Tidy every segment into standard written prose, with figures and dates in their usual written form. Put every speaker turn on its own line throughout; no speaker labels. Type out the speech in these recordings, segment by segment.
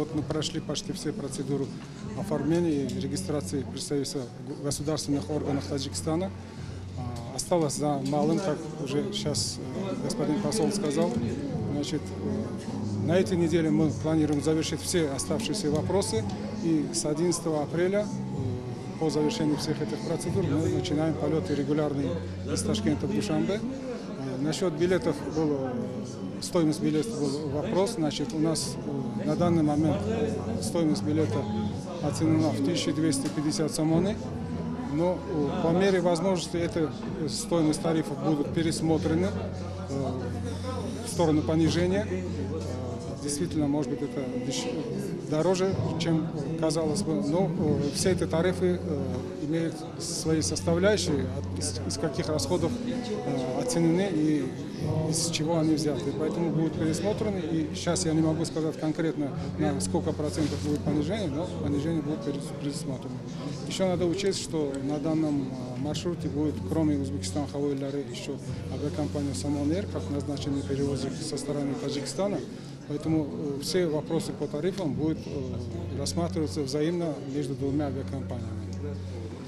Вот мы прошли почти все процедуры оформления и регистрации представительства в государственных органах Таджикистана. Осталось за малым, как уже сейчас господин посол сказал. Значит, на этой неделе мы планируем завершить все оставшиеся вопросы. И с 11 апреля по завершению всех этих процедур мы начинаем полеты регулярные из Ташкента в Душанбе. Насчет билетов стоимость билетов был вопрос. Значит, у нас на данный момент стоимость билета оценена в 1250 сомоны. Но по мере возможности эта стоимость тарифов будут пересмотрены в сторону понижения. Действительно, может быть, это дороже, чем казалось бы, но все эти тарифы имеют свои составляющие, из каких расходов оценены и из чего они взяты. Поэтому будут пересмотрены, и сейчас я не могу сказать конкретно, на сколько процентов будет понижение, но понижение будет пересмотрено. Еще надо учесть, что на данном маршруте будет, кроме Узбекистана Хавойлары, еще авиакомпания Самон Эйр, как назначенный перевозчик со стороны Таджикистана. Поэтому все вопросы по тарифам будут рассматриваться взаимно между двумя авиакомпаниями.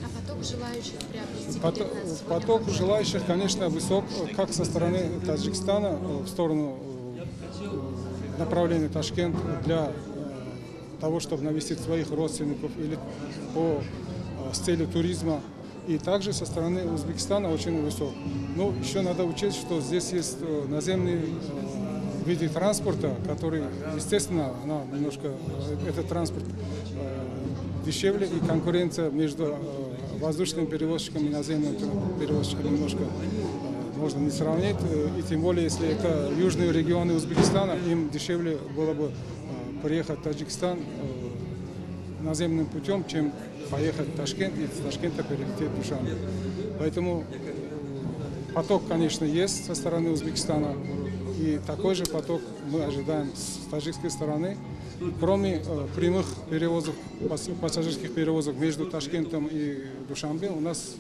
А поток желающих приобрести билет?
Поток желающих, конечно, высок, как со стороны Таджикистана в сторону направления Ташкент для того, чтобы навестить своих родственников или с целью туризма. И также со стороны Узбекистана очень высок. Но еще надо учесть, что здесь есть наземные виды транспорта, который, естественно, этот транспорт дешевле, и конкуренция между воздушными перевозчиками и наземными перевозчиками немножко можно не сравнить. И тем более, если это южные регионы Узбекистана, им дешевле было бы приехать в Таджикистан наземным путем, чем поехать в Ташкент и с Ташкента перелететь в Душанбе. Поэтому поток, конечно, есть со стороны Узбекистана. И такой же поток мы ожидаем с таджикской стороны. Кроме прямых перевозок, пассажирских перевозок между Ташкентом и Душанбе, у нас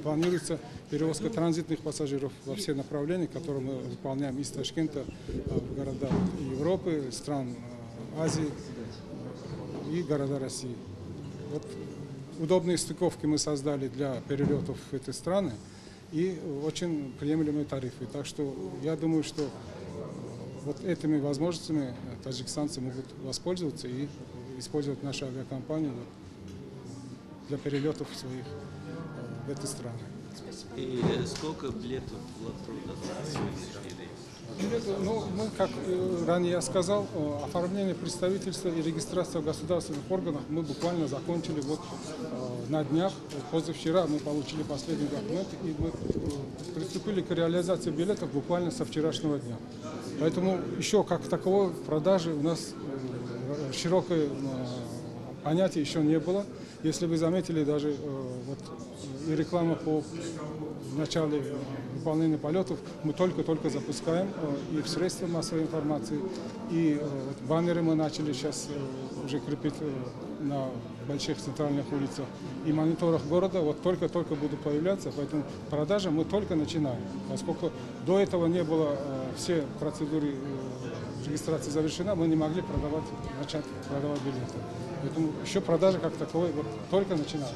планируется перевозка транзитных пассажиров во все направления, которые мы выполняем из Ташкента в города Европы, стран Азии и города России. Вот удобные стыковки мы создали для перелетов в эти страны. И очень приемлемые тарифы. Так что я думаю, что вот этими возможностями таджикистанцы могут воспользоваться и использовать нашу авиакомпанию для перелетов своих в эти страны.
И сколько билетов
Мы, как ранее я сказал, оформление представительства и регистрация в государственных органах мы буквально закончили на днях. Позавчера мы получили последний документ, и мы приступили к реализации билетов буквально со вчерашнего дня. Поэтому еще как таковой продажи у нас широкое понятие еще не было. Если вы заметили, даже и реклама по начале выполнения полетов мы только-только запускаем и в средствах массовой информации, и баннеры мы начали сейчас уже крепить на больших центральных улицах, и мониторах города только-только будут появляться, поэтому продажи мы только начинаем, поскольку до этого не было, все процедуры регистрации завершена, мы не могли начать продавать билеты. Поэтому еще продажи как таковой только начинаются.